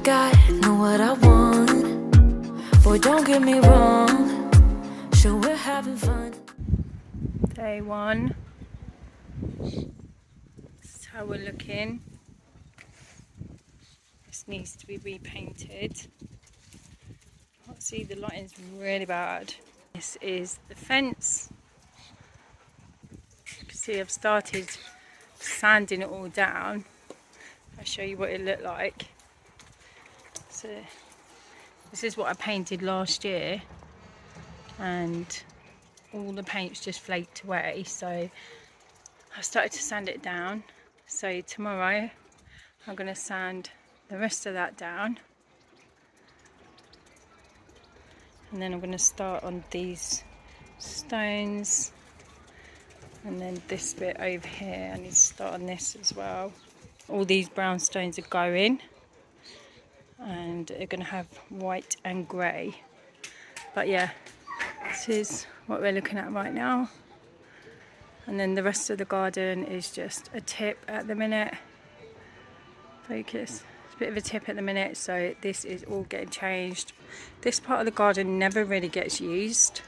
got, know what I want. Boy, don't get me wrong. Sure, we're having fun. Day one. This is how we're looking. This needs to be repainted. Can't see, the lighting's really bad. This is the fence. You can see I've started sanding it all down. I'll show you what it looked like. So this is what I painted last year, and all the paint's just flaked away, so I started to sand it down. So tomorrow I'm going to sand the rest of that down, and then I'm going to start on these stones, and then this bit over here I need to start on this as well. All these brown stones are going, and they're going to have white and grey. But yeah, this is what we're looking at right now. And then the rest of the garden is just a tip at the minute. Focus. It's a bit of a tip at the minute, so this is all getting changed. This part of the garden never really gets used,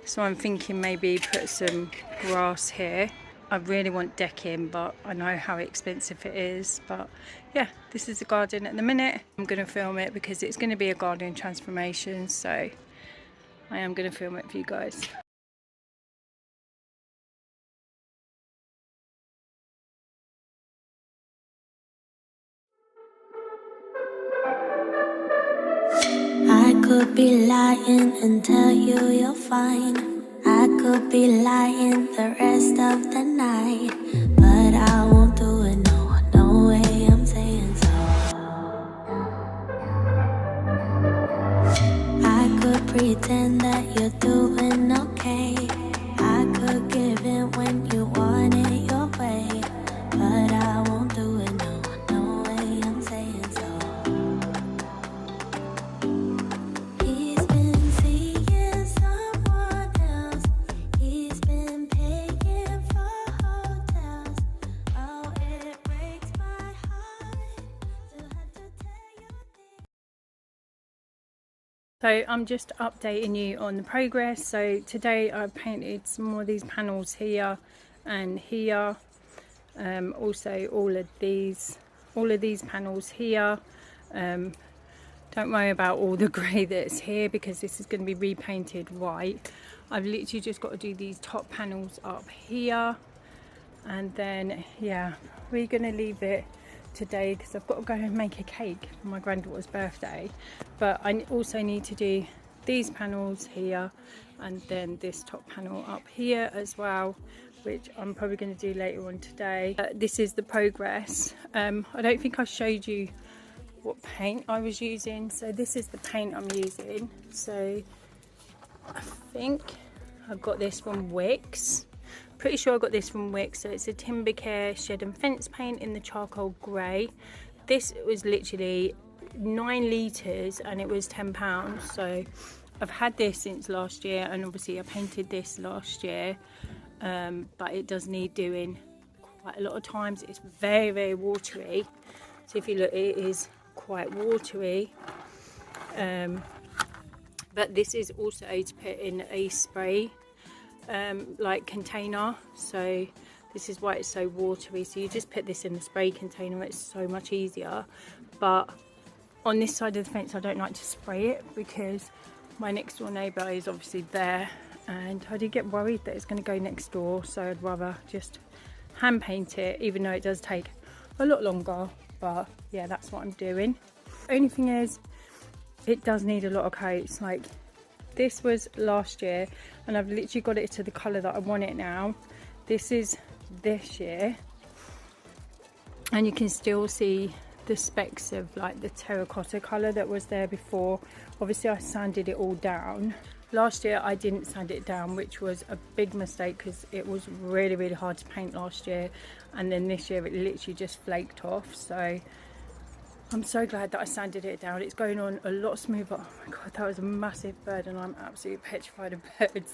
so I'm thinking maybe put some grass here. I really want decking, but I know how expensive it is. But yeah, this is the garden at the minute. I'm going to film it because it's going to be a garden transformation, so I am going to film it for you guys. I could be lying and tell you you're fine. I could be lying the rest of the night, but I won't do it, no, no way, I'm saying so. I could pretend that you're doing okay. I could give in when you want it your way, but I won't do it, no, no way, I'm saying so. He's been seeing someone else. He's been paying for hotels. Oh, it breaks my heart to have to tell you this. So I'm just updating you on the progress. So today I painted some more of these panels here and here. Also all of these panels here. Don't worry about all the grey that's here because this is going to be repainted white. I've literally just got to do these top panels up here, and then yeah, we're going to leave it today because I've got to go and make a cake for my granddaughter's birthday. But I also need to do these panels here and then this top panel up here as well, which I'm probably going to do later on today. This is the progress. I don't think I showed you what paint I was using. So this is the paint I'm using. So I think I got this from Wix. Pretty sure I got this from Wix. So it's a Timber Care Shed and Fence paint in the charcoal grey. This was literally 9 litres and it was £10. So I've had this since last year, and obviously I painted this last year, but it does need doing quite a lot of times. It's very, very watery. So if you look, it is quite watery. But this is also to put in a spray like container, so this is why it's so watery. So you just put this in the spray container, it's so much easier. But on this side of the fence I don't like to spray it because my next door neighbour is obviously there, and I did get worried that it's going to go next door, so I'd rather just hand paint it, even though it does take a lot longer. But yeah, that's what I'm doing. Only thing is, it does need a lot of coats. Like, this was last year and I've literally got it to the colour that I want it now. This is this year, and you can still see the specks of like the terracotta colour that was there before. Obviously I sanded it all down. Last year I didn't sand it down, which was a big mistake because it was really, really hard to paint last year, and then this year it literally just flaked off. So I'm so glad that I sanded it down. It's going on a lot smoother. Oh my god, that was a massive bird and I'm absolutely petrified of birds.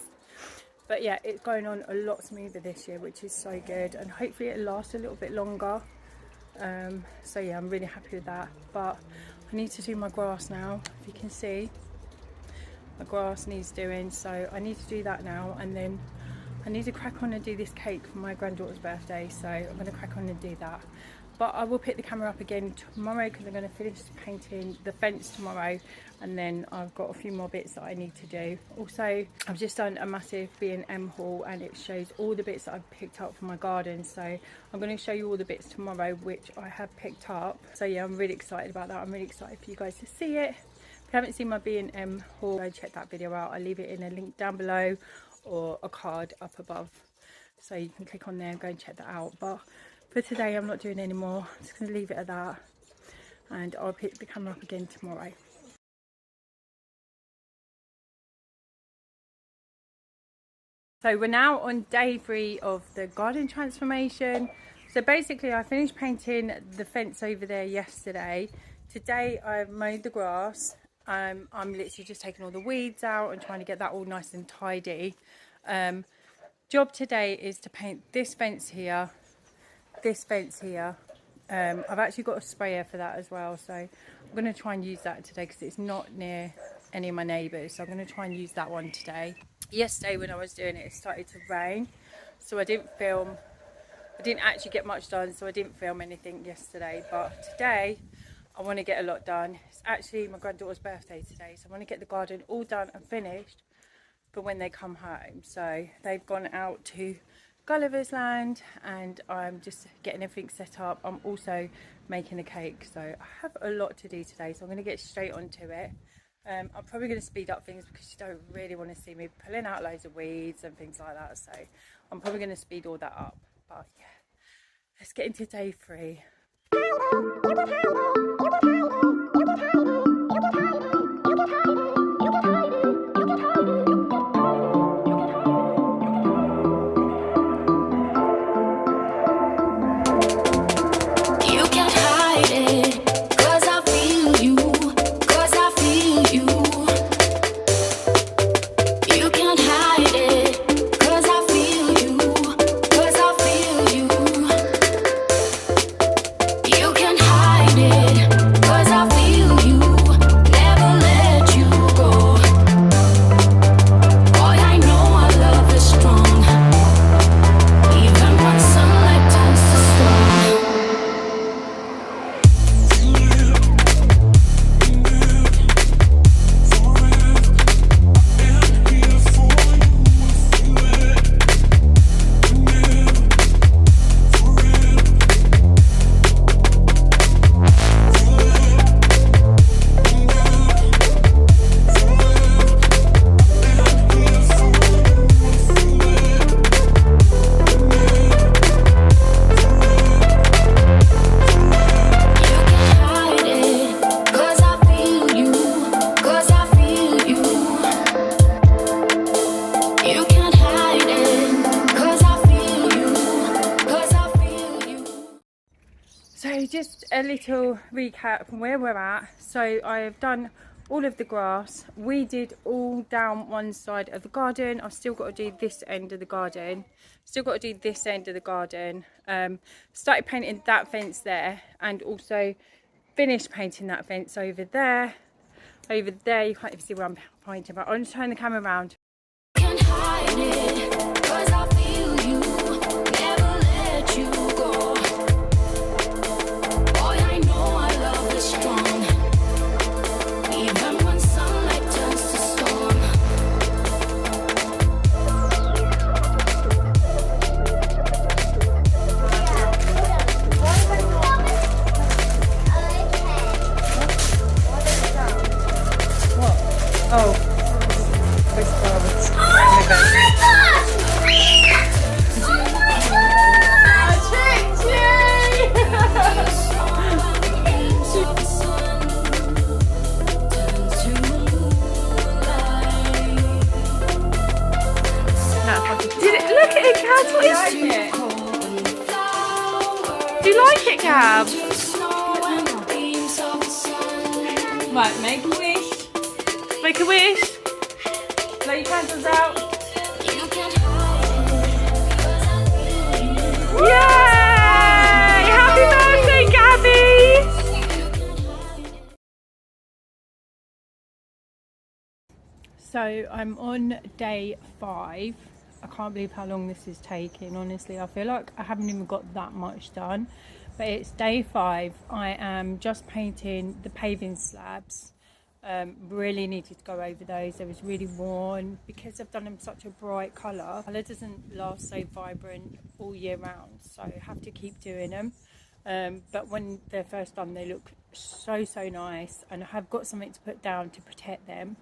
But yeah, it's going on a lot smoother this year, which is so good, and hopefully it'll last a little bit longer. So yeah, I'm really happy with that. But I need to do my grass now. If you can see, my grass needs doing, so I need to do that now, and then I need to crack on and do this cake for my granddaughter's birthday, so I'm going to crack on and do that. But I will pick the camera up again tomorrow because I'm going to finish painting the fence tomorrow, and then I've got a few more bits that I need to do. Also, I've just done a massive b&m haul, and it shows all the bits that I've picked up for my garden, so I'm going to show you all the bits tomorrow which I have picked up. So yeah, I'm really excited about that. I'm really excited for you guys to see it. If you haven't seen my b&m haul, go check that video out. I'll leave it in a link down below or a card up above, so you can click on there and go and check that out. But for today, I'm not doing any more. I'm just going to leave it at that, and I'll pick the camera up again tomorrow. So we're now on day 3 of the garden transformation. So basically, I finished painting the fence over there yesterday. Today I've mowed the grass. I'm literally just taking all the weeds out and trying to get that all nice and tidy. Job today is to paint this fence here, this fence here. I've actually got a sprayer for that as well, so I'm going to try and use that today because it's not near any of my neighbours, so I'm going to try and use that one today. Yesterday when I was doing it, it started to rain, so I didn't actually get much done, so I didn't film anything yesterday. But today I want to get a lot done. It's actually my granddaughter's birthday today, so I want to get the garden all done and finished for when they come home. So they've gone out to Gulliver's Land, and I'm just getting everything set up. I'm also making a cake, so I have a lot to do today, so I'm going to get straight onto it. I'm probably going to speed up things because you don't really want to see me pulling out loads of weeds and things like that, so I'm probably going to speed all that up. But yeah, let's get into day 3. So just a little recap from where we're at. So I have done all of the grass, weeded all down one side of the garden. I've still got to do this end of the garden, started painting that fence there, and also finished painting that fence over there. You can't even see where I'm pointing, but I'll just turn the camera around. Can't hide it, 'cause I feel you, never let you go. Boy, I know our love is strong, even when sunlight turns to storm. What? Oh. Look at it, Cab. What is it? Do you like it, Cab? Right, make a wish. Make a wish. Blow your candles out. Yay! Happy birthday, Gabby! So I'm on day 5. I can't believe how long this is taking, honestly. I feel like I haven't even got that much done, but it's day 5. I am just painting the paving slabs. Really needed to go over those. They was really worn because I've done them such a bright colour. Colour doesn't last so vibrant all year round, so I have to keep doing them. But when they're first done, they look so nice, and I have got something to put down to protect them.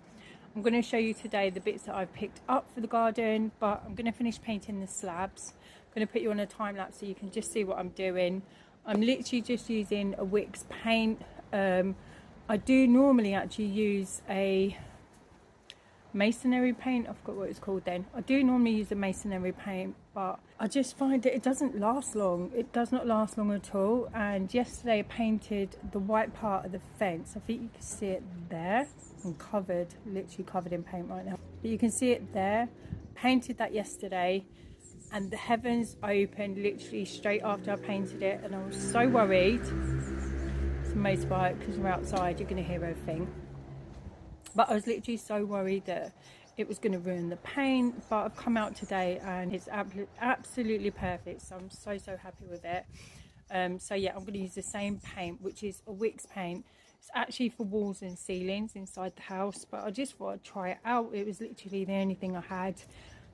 I'm going to show you today the bits that I've picked up for the garden, but I'm going to finish painting the slabs. I'm going to put you on a time lapse so you can just see what I'm doing. I'm literally just using a Wicks paint. I do normally actually use a masonry paint. I forgot what it's called then. I do normally use a masonry paint, but I just find that it doesn't last long. It does not last long at all. And yesterday I painted the white part of the fence. I think you can see it there. I'm covered, literally covered in paint right now, but you can see it there. Painted that yesterday, and the heavens opened literally straight after I painted it, and I was so worried. It's a motorbike, because we're outside, you're going to hear everything. But I was literally so worried that it was going to ruin the paint, but I've come out today and it's absolutely perfect, so I'm so happy with it. So yeah, I'm going to use the same paint, which is a Wicks paint. It's actually for walls and ceilings inside the house, but I just thought I'd try it out. It was literally the only thing I had.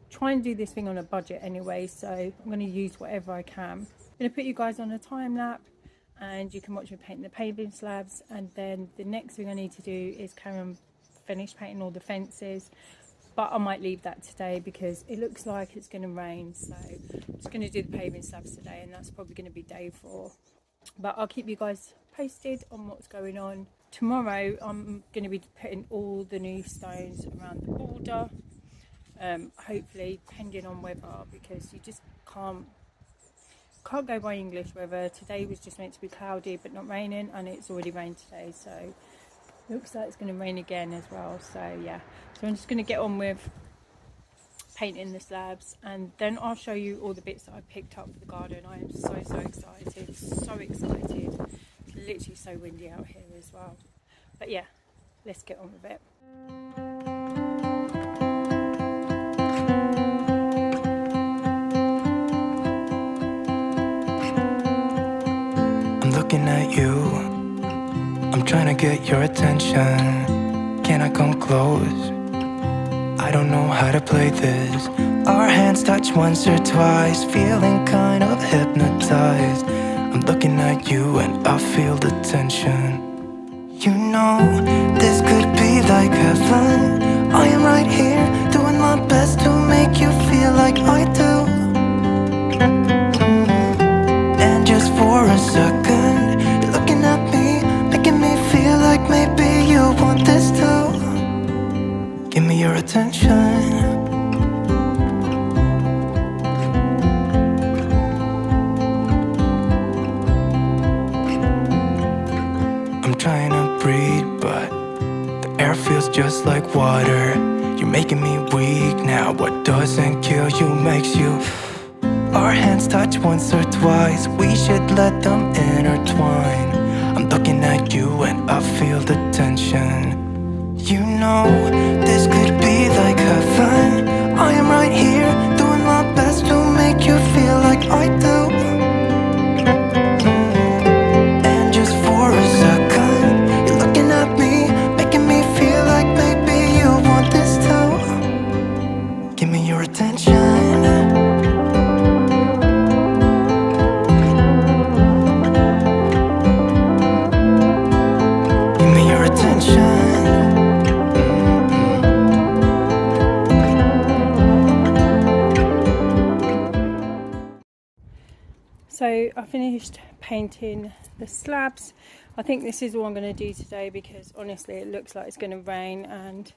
Try and do this thing on a budget anyway, so I'm going to use whatever I can. I'm going to put you guys on a time lapse, and you can watch me paint the paving slabs, and then the next thing I need to do is carry on finish painting all the fences, but I might leave that today because it looks like it's going to rain, so I'm just going to do the paving slabs today, and that's probably going to be day 4. But I'll keep you guys posted on what's going on. Tomorrow I'm going to be putting all the new stones around the border, hopefully, depending on weather, because you just can't go by English weather. Today was just meant to be cloudy but not raining, and it's already rained today, so looks like it's going to rain again as well. So yeah, so I'm just going to get on with painting the slabs, and then I'll show you all the bits that I picked up for the garden. I am so excited, so excited. It's literally so windy out here as well, but yeah, let's get on with it. I'm looking at you, I'm trying to get your attention. Can I come close? I don't know how to play this. Our hands touch once or twice, feeling kind of hypnotized. I'm looking at you and I feel the tension. You know, this could be like heaven. I am right here, doing my best to make you feel like I do. And just for a second, you're looking at me, making me feel like maybe you want this too. Give me your attention. I'm trying to breathe, but the air feels just like water. You're making me weak now. What doesn't kill you makes you. Our hands touch once or twice, we should let them intertwine. I'm looking at you and I feel the tension. You know, this could be like heaven. I am right here, doing my best to make you feel like I do. And just for a second, you're looking at me, making me feel like maybe you want this too. Give me your attention. So I finished painting the slabs. I think this is all I'm going to do today because honestly it looks like it's going to rain, and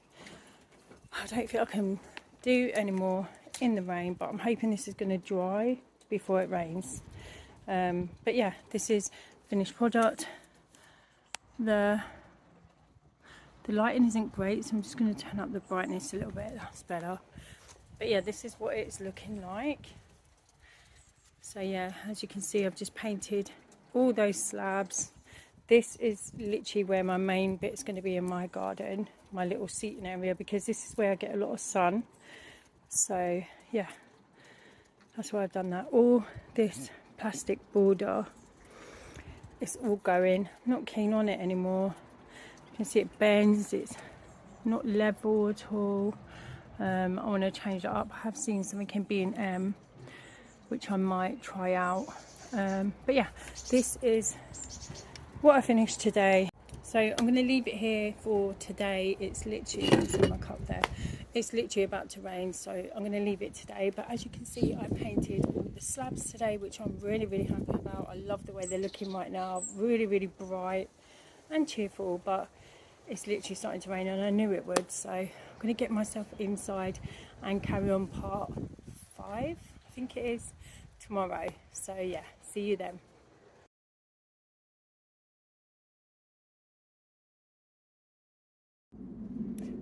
I don't think I can do any more in the rain, but I'm hoping this is going to dry before it rains. But yeah, this is finished product. The lighting isn't great, so I'm just going to turn up the brightness a little bit. That's better. But yeah, this is what it's looking like. So yeah, as you can see, I've just painted all those slabs. this is literally where my main bit's going to be in my garden, my little seating area, because this is where I get a lot of sun. So yeah, that's why I've done that. All this plastic border, it's all going. I'm not keen on it anymore. You can see it bends, it's not level at all. I want to change it up. I have seen something in B&M which I might try out, but yeah, this is what I finished today. So I'm going to leave it here for today. It's literally, you can see my cup there, it's literally about to rain, so I'm going to leave it today. But as you can see, I painted all the slabs today, which I'm really happy about. I love the way they're looking right now, really bright and cheerful. But it's literally starting to rain, and I knew it would, so I'm going to get myself inside and carry on part 5, I think it is, tomorrow. So yeah, see you then.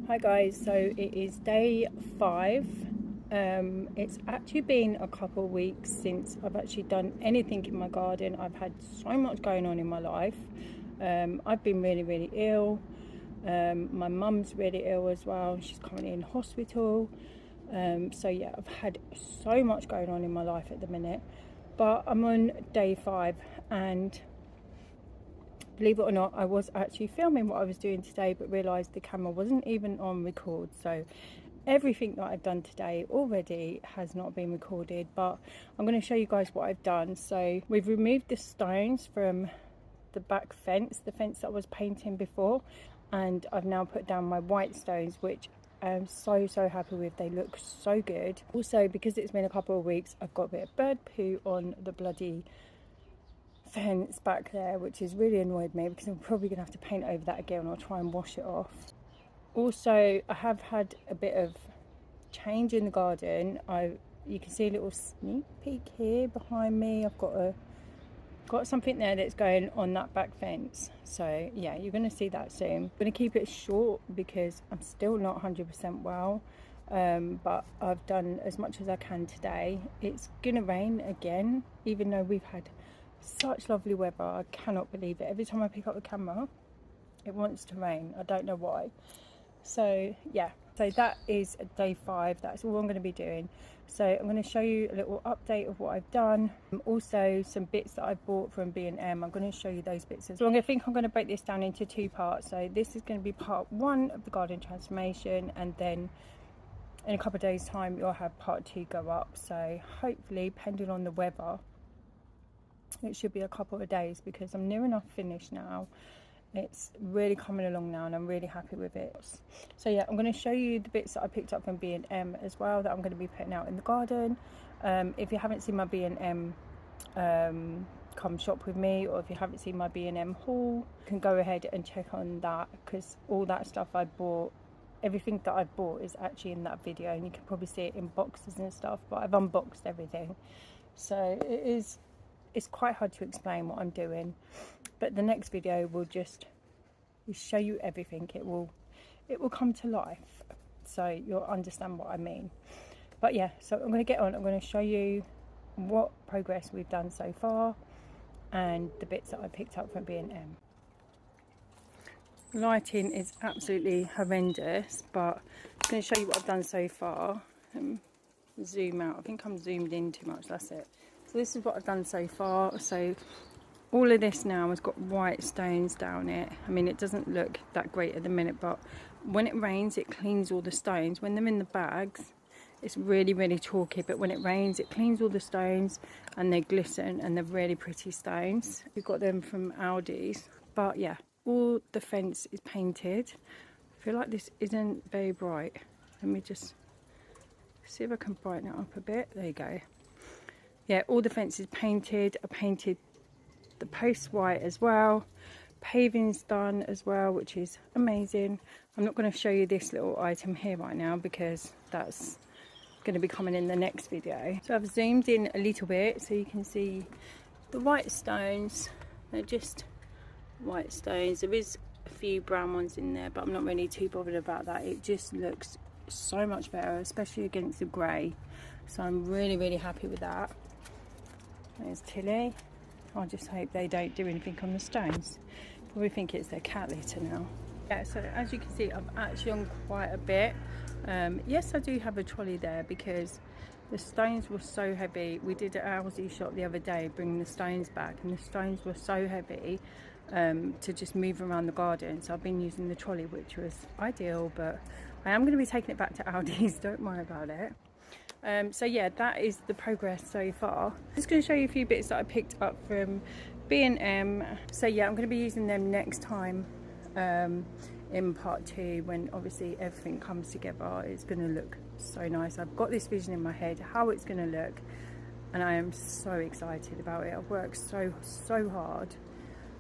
Hi guys, so it is day 5. It's actually been a couple of weeks since I've actually done anything in my garden. I've had so much going on in my life. I've been really ill. My mum's really ill as well. She's currently in hospital. So yeah, I've had so much going on in my life at the minute. But I'm on day 5, and believe it or not, I was actually filming what I was doing today, but realised the camera wasn't even on record. So everything that I've done today already has not been recorded, but I'm going to show you guys what I've done. So we've removed the stones from the back fence, the fence that I was painting before, and I've now put down my white stones, which I'm so happy with. They look so good. Also, because it's been a couple of weeks, I've got a bit of bird poo on the bloody fence back there, which has really annoyed me, because I'm probably gonna have to paint over that again or try and wash it off. Also, I have had a bit of change in the garden. You can see a little sneak peek here behind me. I've got something there that's going on that back fence, so yeah, you're going to see that soon. I'm going to keep it short because I'm still not 100% well, but I've done as much as I can today. It's going to rain again, even though we've had such lovely weather. I cannot believe it. Every time I pick up the camera, it wants to rain. I don't know why. So yeah, so that is day 5. That's all I'm going to be doing. So I'm going to show you a little update of what I've done. Also some bits that I bought from B&M. I'm going to show you those bits. So I'm going to break this down into 2 parts. So this is going to be part 1 of the garden transformation, and then in a couple of days time you'll have part 2 go up. So hopefully, pending on the weather, it should be a couple of days, because I'm near enough finished now. It's really coming along now, and I'm really happy with it. So yeah, I'm going to show you the bits that I picked up from B&M as well, that I'm going to be putting out in the garden. If you haven't seen my B&M come shop with me, or if you haven't seen my B&M haul, you can go ahead and check on that, because all that stuff I bought, everything that I bought is actually in that video, and you can probably see it in boxes and stuff, but I've unboxed everything. So it's quite hard to explain what I'm doing, but the next video will just show you everything. It will come to life, so you'll understand what I mean. But yeah, so I'm going to get on. I'm going to show you what progress we've done so far, and the bits that I picked up from B&M. Lighting is absolutely horrendous, but I'm going to show you what I've done so far. Zoom out. I think I'm zoomed in too much. That's it. So this is what I've done so far. So all of this now has got white stones down it. I mean, it doesn't look that great at the minute, but when it rains, it cleans all the stones. When they're in the bags, it's really chalky, but when it rains, it cleans all the stones, and they glisten, and they're really pretty stones. We got them from Aldi's. But yeah, all the fence is painted. I feel like this isn't very bright. Let me just see if I can brighten it up a bit. There you go. Yeah, all the fence is painted. I painted the posts white as well. Paving's done as well, which is amazing. I'm not going to show you this little item here right now, because that's going to be coming in the next video. So I've zoomed in a little bit so you can see the white stones. They're just white stones. There is a few brown ones in there, but I'm not really too bothered about that. It just looks so much better, especially against the grey. So I'm really happy with that. There's Tilly. I just hope they don't do anything on the stones, Probably think it's their cat litter now. Yeah, so as you can see, I've actually on quite a bit. Yes, I do have a trolley there because the stones were so heavy. We did an Aldi shop the other day bringing the stones back, and the stones were so heavy to just move around the garden. So I've been using the trolley, which was ideal, but I am going to be taking it back to Aldi's, don't worry about it. So yeah, that is the progress so far. I'm just going to show you a few bits that I picked up from B&M. So yeah, I'm going to be using them next time in part 2, when obviously everything comes together. It's going to look so nice. I've got this vision in my head how it's going to look, and I am so excited about it. I've worked so hard,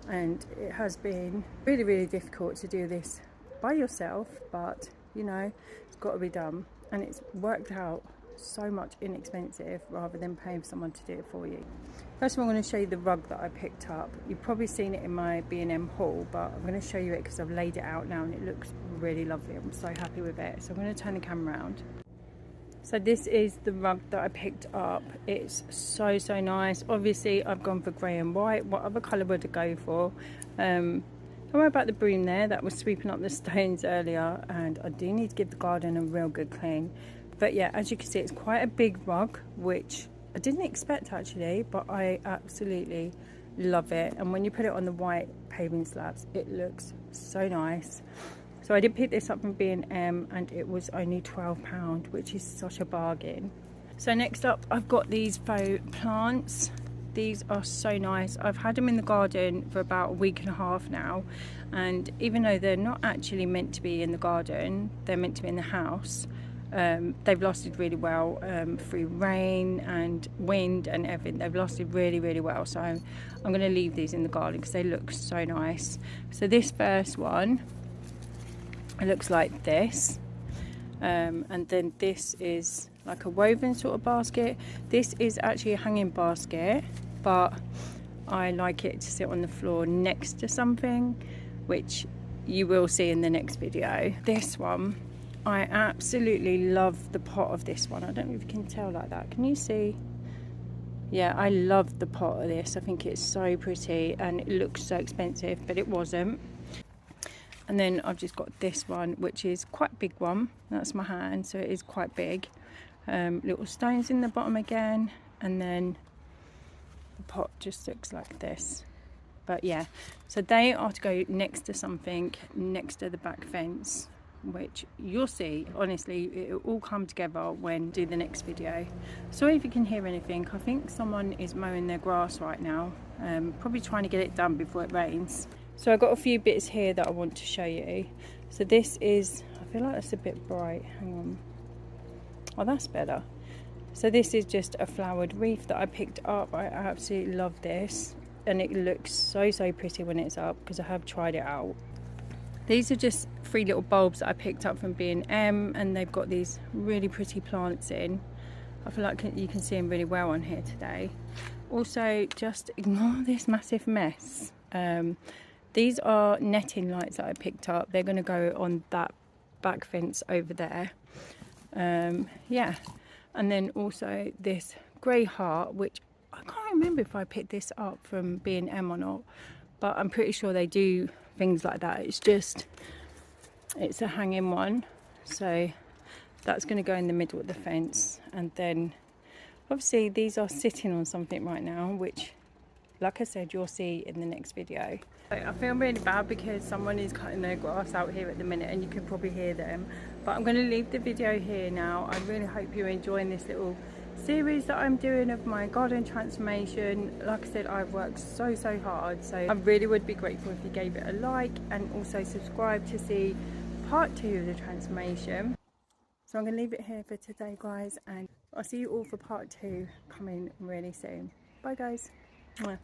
and it has been really difficult to do this by yourself, but you know, it's got to be done, and it's worked out so much inexpensive rather than paying for someone to do it for you. First of all, I'm going to show you the rug that I picked up. You've probably seen it in my B&M haul, but I'm going to show you it because I've laid it out now and it looks really lovely. I'm so happy with it. So I'm going to turn the camera around. So this is the rug that I picked up. It's so nice. Obviously I've gone for grey and white. What other colour would I go for? Don't worry about the broom there, that was sweeping up the stones earlier, and I do need to give the garden a real good clean. But yeah, as you can see, it's quite a big rug, which I didn't expect actually, but I absolutely love it. And when you put it on the white paving slabs, it looks so nice. So I did pick this up from B&M and it was only £12, which is such a bargain. So next up, I've got these faux plants. These are so nice. I've had them in the garden for about a week and a half now, and even though they're not actually meant to be in the garden, they're meant to be in the house. They've lasted really well through rain and wind and everything. They've lasted really well, so I'm going to leave these in the garden because they look so nice. So this first one, it looks like this, and then this is like a woven sort of basket. This is actually a hanging basket, but I like it to sit on the floor next to something, which you will see in the next video. This one, I absolutely love the pot of this one. I don't know if you can tell like that. Can you see? Yeah, I love the pot of this. I think it's so pretty and it looks so expensive, but it wasn't. And then I've just got this one, which is quite a big one. That's my hand, so it is quite big. Little stones in the bottom again, and then the pot just looks like this. But yeah, so they are to go next to something next to the back fence, which you'll see. Honestly, it will all come together when I do the next video. Sorry if you can hear anything. I think someone is mowing their grass right now, probably trying to get it done before it rains. So I've got a few bits here that I want to show you. So this is, I feel like that's a bit bright, hang on. Oh, that's better. So this is just a flowered wreath that I picked up. I absolutely love this, and it looks so pretty when it's up because I have tried it out. These are just 3 little bulbs that I picked up from B&M, and they've got these really pretty plants in. I feel like you can see them really well on here today. Also, just ignore this massive mess. These are netting lights that I picked up. They're going to go on that back fence over there. Yeah, and then also this grey heart, which I can't remember if I picked this up from B&M or not, but I'm pretty sure they do things like that. It's a hanging one, so that's going to go in the middle of the fence. And then obviously these are sitting on something right now, which, like I said, you'll see in the next video. I feel really bad because someone is cutting their grass out here at the minute and you can probably hear them, but I'm going to leave the video here now. I really hope you're enjoying this little series that I'm doing of my garden transformation. Like I said, I've worked so hard, so I really would be grateful if you gave it a like and also subscribe to see part 2 of the transformation. So I'm going to leave it here for today, guys, and I'll see you all for part 2 coming really soon. Bye guys. Mwah.